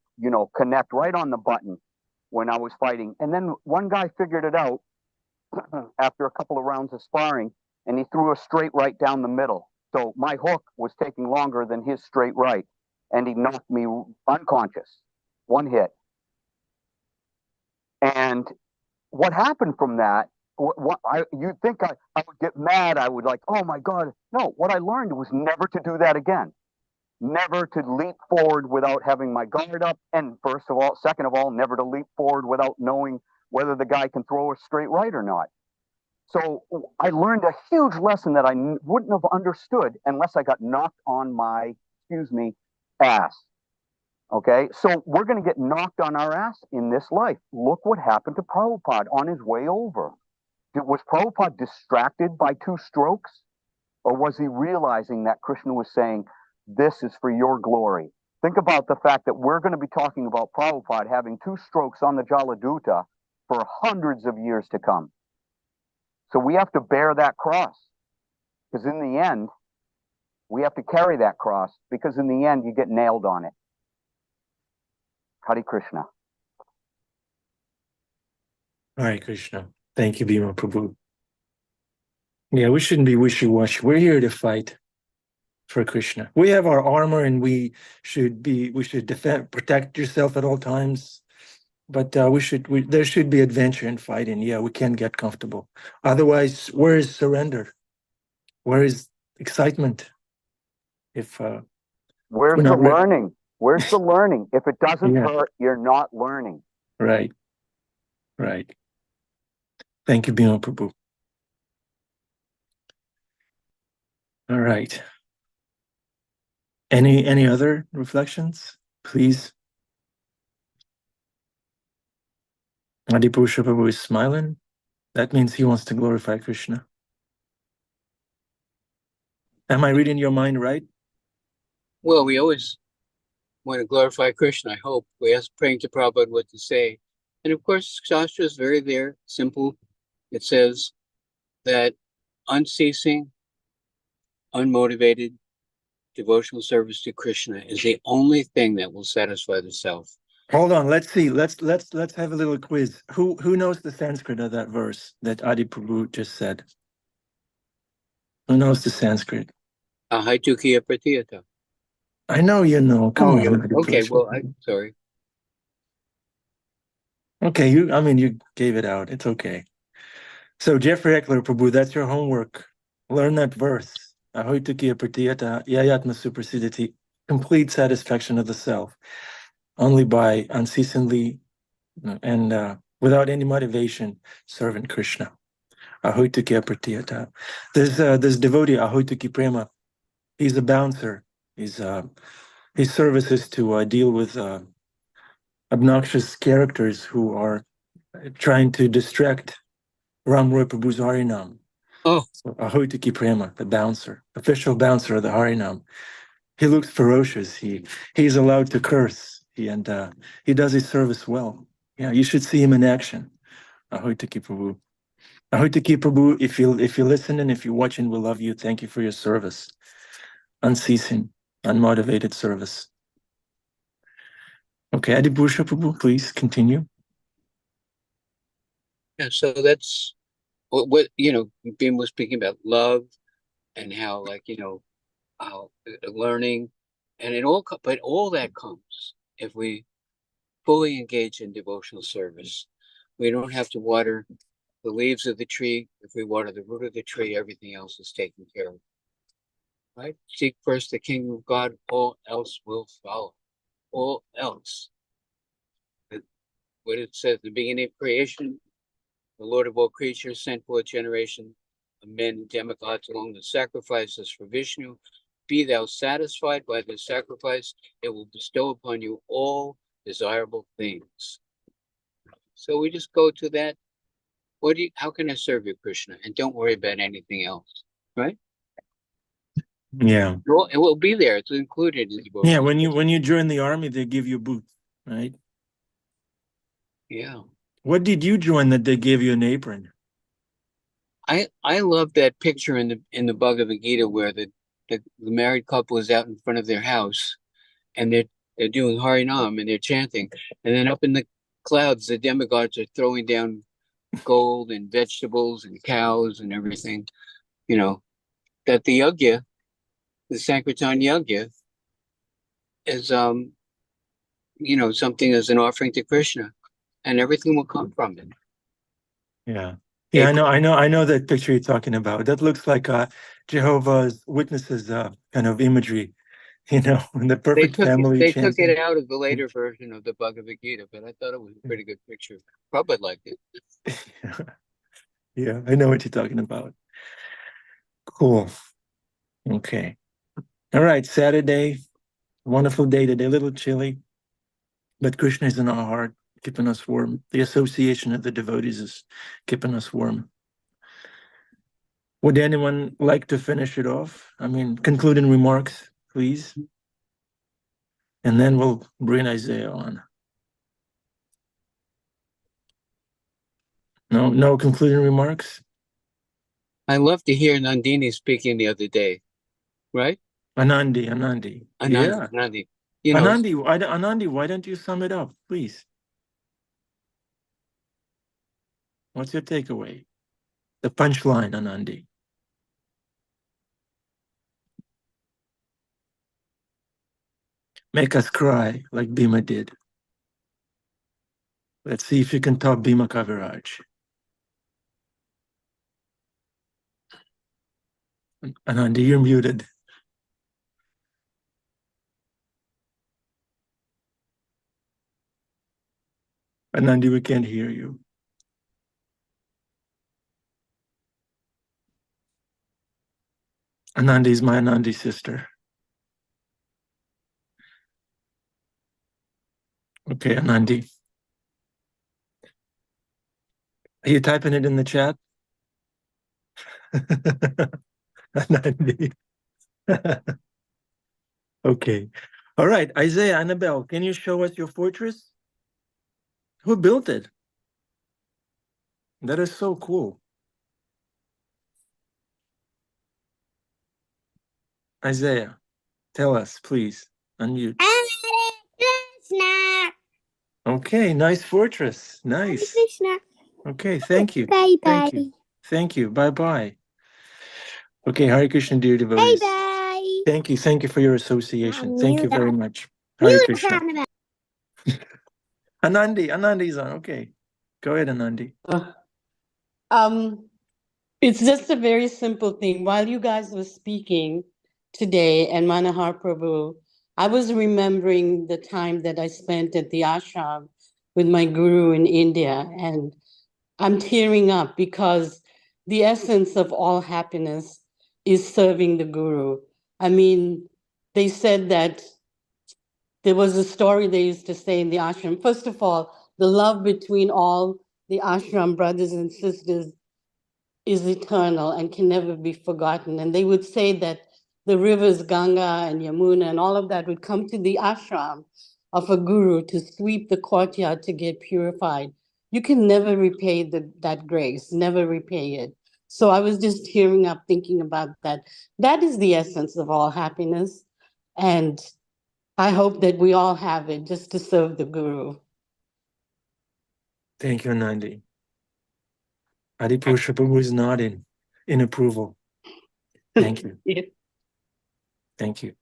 connect right on the button when I was fighting. And then one guy figured it out after a couple of rounds of sparring, and he threw a straight right down the middle. So my hook was taking longer than his straight right, and he knocked me unconscious. One hit. And what happened from that, you'd think I would get mad. I would like, oh my God. No, what I learned was never to do that again. Never to leap forward without having my guard up. And second of all, never to leap forward without knowing whether the guy can throw a straight right or not. So I learned a huge lesson that I wouldn't have understood unless I got knocked on my, ass. Okay, so we're going to get knocked on our ass in this life. Look what happened to Prabhupada on his way over. Was Prabhupada distracted by 2 strokes? Or was he realizing that Krishna was saying, this is for your glory? Think about the fact that we're going to be talking about Prabhupada having 2 strokes on the Jaladuta for hundreds of years to come. So we have to bear that cross, because in the end, we have to carry that cross, because in the end, you get nailed on it. Hare Krishna. Hare Krishna. Thank you, Bhima Prabhu. Yeah, we shouldn't be wishy-washy. We're here to fight for Krishna. We have our armor, and we should defend, protect yourself at all times. But there should be adventure in fighting. Yeah, we can't get comfortable. Otherwise, where is surrender? Where is excitement? If Where's the learning? Where's the learning? If it doesn't hurt, you're not learning. Right. Right. Thank you, Bhima Prabhu. All right. Any other reflections, please? Adipusha Prabhu is smiling. That means he wants to glorify Krishna. Am I reading your mind right? Well, we always want to glorify Krishna, I hope. We ask, praying to Prabhupada what to say. And of course, Shastra is very there, simple. It says that unceasing, unmotivated devotional service to Krishna is the only thing that will satisfy the self. Hold on, let's see. Let's have a little quiz. Who knows the Sanskrit of that verse that Adi Prabhu just said? Who knows the Sanskrit? Ahaitukiya pratiyata. I know you know. Come on. Okay, well, I'm sorry. Okay, you gave it out. It's okay. So Jeffrey Eckler Prabhu, that's your homework. Learn that verse. Ahoitukiya pratiyata yayatma suprasidati. Complete satisfaction of the self. Only by unceasingly and without any motivation serving Krishna. Ahoitukiya pratiyata. There's devotee Ahoituki Prema. He's a bouncer. His service is to deal with obnoxious characters who are trying to distract Ram Roy Prabhu's Harinam. Oh. So Ahoituki Prema, the bouncer, official bouncer of the Harinam. He looks ferocious. He's allowed to curse. He does his service well. Yeah, you should see him in action. Ahoituki Prabhu. Ahoituki Prabhu, if you listen and if you're watching, we love you. Thank you for your service. Unceasing, unmotivated service. Okay, Adipusha Prabhu, please continue. Yeah, so that's what Bim was speaking about, love and how, how learning, and but all that comes if we fully engage in devotional service. We don't have to water the leaves of the tree. If we water the root of the tree, everything else is taken care of. Right? Seek first the kingdom of God, all else will follow. All else. What it says at the beginning of creation, the Lord of all creatures sent forth generation of men and demigods along the sacrifices for Vishnu. Be thou satisfied by the sacrifice, it will bestow upon you all desirable things. So we just go to that. How can I serve you, Krishna? And don't worry about anything else, right? Yeah. Well, it will be there. It's included in devotion. Yeah, when you join the army, they give you a boot, right? Yeah. What did you join that they gave you an apron? I love that picture in the Bhagavad Gita where the married couple is out in front of their house and they're doing Harinam and they're chanting, and then up in the clouds the demigods are throwing down gold and vegetables and cows and everything. That the yagya, the Sankirtan yagya, is something as an offering to Krishna, and everything will come from it. Yeah. Yeah, I know that picture you're talking about. That looks like Jehovah's Witnesses kind of imagery, in the perfect family. They took it out of the later version of the Bhagavad Gita, but I thought it was a pretty good picture. Prabhupada liked it. Yeah, I know what you're talking about. Cool. Okay. All right, Saturday. Wonderful day today, a little chilly, but Krishna is in our heart, keeping us warm. The association of the devotees is keeping us warm. Would anyone like to finish it off? Concluding remarks, please. And then we'll bring Isaiah on. No concluding remarks? I love to hear Nandini speaking the other day, right? Anandi. Anandi, Yeah. Anandi. You know, Anandi, why don't you sum it up, please? What's your takeaway? The punchline, Anandi. Make us cry like Bhima did. Let's see if you can top Bhima Kaviraj. Anandi, you're muted. Anandi, we can't hear you. Anandi is my Anandi sister. Okay, Anandi. Are you typing it in the chat? Anandi. Okay. All right, Isaiah, Annabelle, can you show us your fortress? Who built it? That is so cool. Isaiah, tell us, please. Unmute. Krishna. Okay, nice fortress. Nice. Krishna. Okay, thank you. Bye Thank bye. you. Thank you. Bye-bye. Okay, Hare Krishna, dear Bye devotees. bye. Thank you. Thank you for your association. Thank you very much. Hare Mute Krishna. Annabelle. Anandi's on. Okay. Go ahead, Anandi. It's just a very simple thing. While you guys were speaking today and Manohara Prabhu, I was remembering the time that I spent at the ashram with my guru in India, and I'm tearing up because the essence of all happiness is serving the guru. I mean, they said that there was a story they used to say in the ashram. First of all, the love between all the ashram brothers and sisters is eternal and can never be forgotten. And they would say that the rivers Ganga and Yamuna and all of that would come to the ashram of a guru to sweep the courtyard to get purified. You can never repay that grace, never repay it. So I was just tearing up thinking about that. That is the essence of all happiness. And I hope that we all have it just to serve the guru. Thank you, Anandi. Adipusha Prabhu is nodding in approval. Thank you. Yeah. Thank you.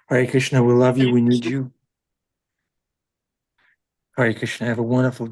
Hare Krishna, we love you. We need you. Hare Krishna, have a wonderful